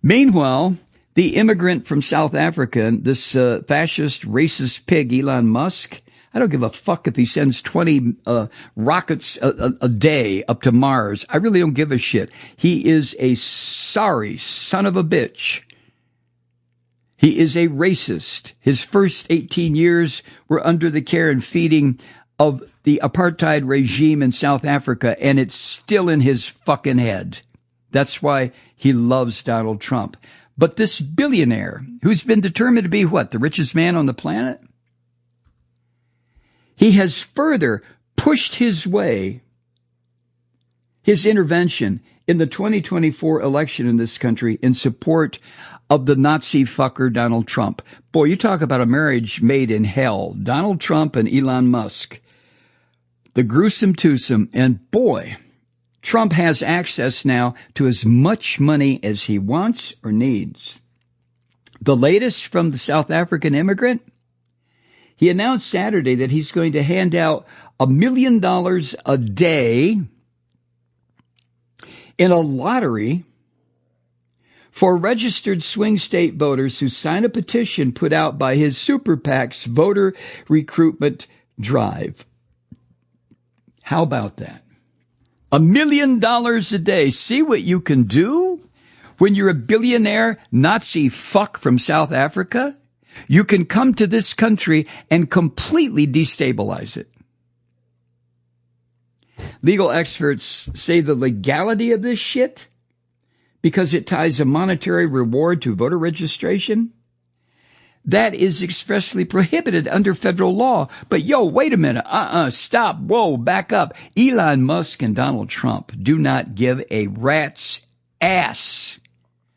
Meanwhile, the immigrant from South Africa, this fascist, racist pig, Elon Musk, I don't give a fuck if he sends 20 rockets a day up to Mars. I really don't give a shit. He is a sorry son of a bitch. He is a racist. His first 18 years were under the care and feeding of the apartheid regime in South Africa, and it's still in his fucking head. That's why he loves Donald Trump. But this billionaire, who's been determined to be what, the richest man on the planet? He has further pushed his intervention in the 2024 election in this country in support of the Nazi fucker Donald Trump. Boy, you talk about a marriage made in hell. Donald Trump and Elon Musk. The gruesome twosome. And boy, Trump has access now to as much money as he wants or needs. The latest from the South African immigrant, he announced Saturday that he's going to hand out $1 million a day in a lottery for registered swing state voters who sign a petition put out by his super PAC's voter recruitment drive. How about that? $1 million a day. See what you can do when you're a billionaire Nazi fuck from South Africa? You can come to this country and completely destabilize it. Legal experts say the legality of this shit, because it ties a monetary reward to voter registration, that is expressly prohibited under federal law. But wait a minute. Stop. Whoa, back up. Elon Musk and Donald Trump do not give a rat's ass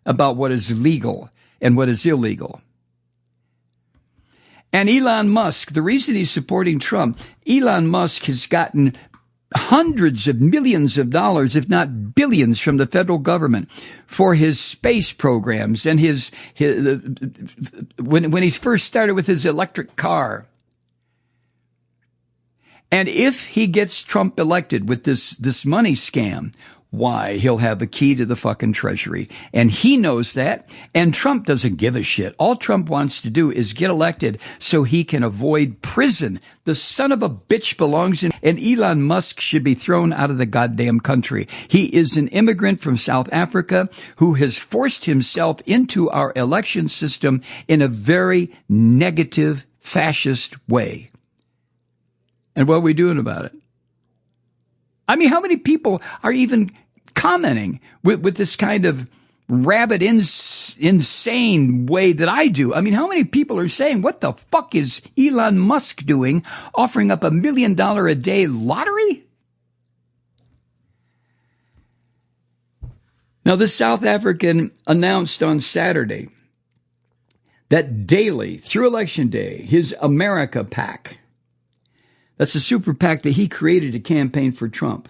about what is legal and what is illegal. And Elon Musk, the reason he's supporting Trump, Elon Musk has gotten hundreds of millions of dollars, if not billions, from the federal government for his space programs and when he first started with his electric car. And if he gets Trump elected with this money scam, why, he'll have the key to the fucking treasury. And he knows that, and Trump doesn't give a shit. All Trump wants to do is get elected so he can avoid prison. The son of a bitch belongs in, and Elon Musk should be thrown out of the goddamn country. He is an immigrant from South Africa who has forced himself into our election system in a very negative, fascist way. And what are we doing about it? I mean, how many people are even commenting with this kind of rabid, insane way that I do? I mean, how many people are saying, what the fuck is Elon Musk doing, offering up $1 million a day lottery? Now, the South African announced on Saturday that daily, through Election Day, his America PAC, that's a super PAC that he created to campaign for Trump,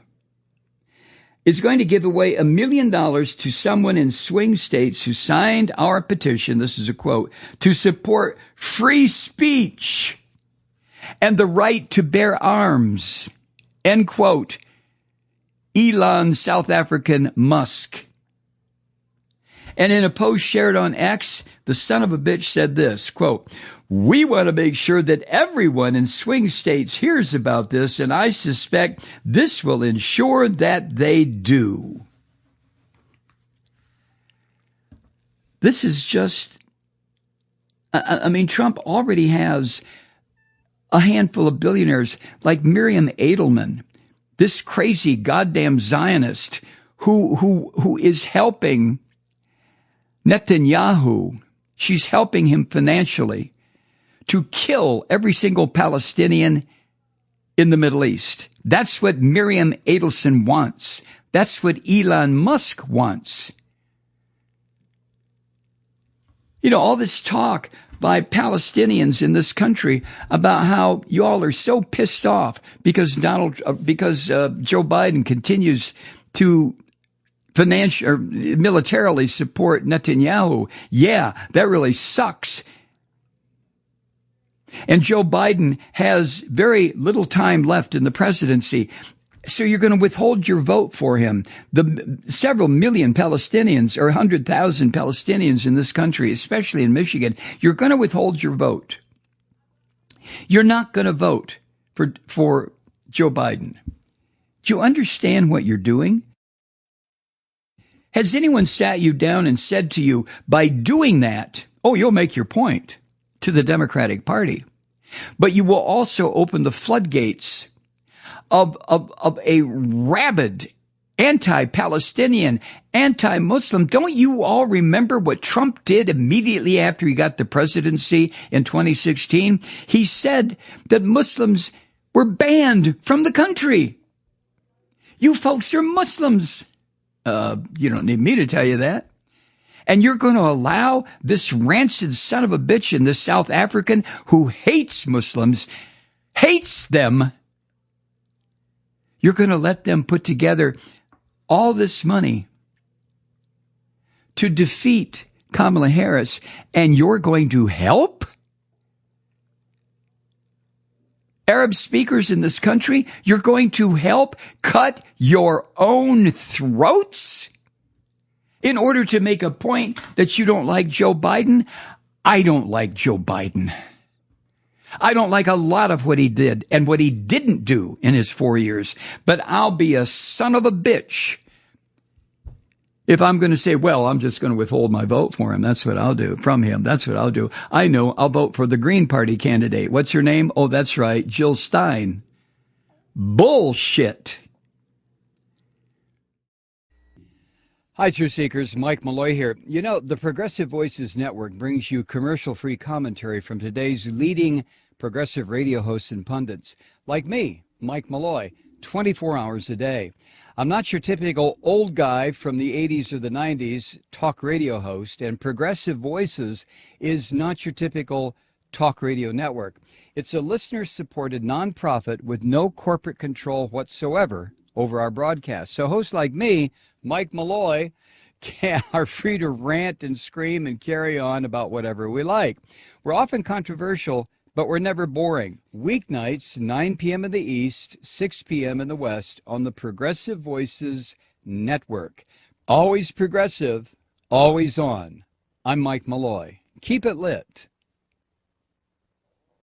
is going to give away $1 million to someone in swing states who signed our petition, this is a quote, to support free speech and the right to bear arms, end quote. Elon South African Musk. And in a post shared on X, the son of a bitch said this, quote, "We want to make sure that everyone in swing states hears about this, and I suspect this will ensure that they do." This is just, I mean, Trump already has a handful of billionaires like Miriam Edelman, this crazy goddamn Zionist who is helping Netanyahu. She's helping him financially to kill every single Palestinian in the Middle East. That's what Miriam Edelson wants. That's what Elon Musk wants. You know, all this talk by Palestinians in this country about how you all are so pissed off because Joe Biden continues to militarily support Netanyahu. Yeah, that really sucks. And Joe Biden has very little time left in the presidency. So you're going to withhold your vote for him. The several million Palestinians or 100,000 Palestinians in this country, especially in Michigan, you're going to withhold your vote. You're not going to vote for Joe Biden. Do you understand what you're doing? Has anyone sat you down and said to you, by doing that, oh, you'll make your point to the Democratic Party, but you will also open the floodgates of a rabid anti-Palestinian, anti-Muslim. Don't you all remember what Trump did immediately after he got the presidency in 2016? He said that Muslims were banned from the country. You folks are Muslims. You don't need me to tell you that. And you're going to allow this rancid son of a bitch in this South African who hates Muslims, hates them. You're going to let them put together all this money to defeat Kamala Harris, and you're going to help Arab speakers in this country? You're going to help cut your own throats in order to make a point that you don't like Joe Biden? I don't like Joe Biden. I don't like a lot of what he did and what he didn't do in his 4 years, but I'll be a son of a bitch if I'm going to say, well, I'm just going to withhold my vote for him. That's what I'll do. From him, that's what I'll do. I know I'll vote for the Green Party candidate. What's her name? Oh, that's right, Jill Stein. Bullshit. Hi, Truth Seekers. Mike Malloy here. You know, the Progressive Voices Network brings you commercial-free commentary from today's leading progressive radio hosts and pundits, like me, Mike Malloy, 24 hours a day. I'm not your typical old guy from the 80s or the 90s talk radio host, and Progressive Voices is not your typical talk radio network. It's a listener-supported nonprofit with no corporate control whatsoever over our broadcast. So hosts like me, Mike Malloy, are free to rant and scream and carry on about whatever we like. We're often controversial, but we're never boring. Weeknights, 9 p.m. in the East, 6 p.m. in the West on the Progressive Voices Network. Always progressive, always on. I'm Mike Malloy. Keep it lit.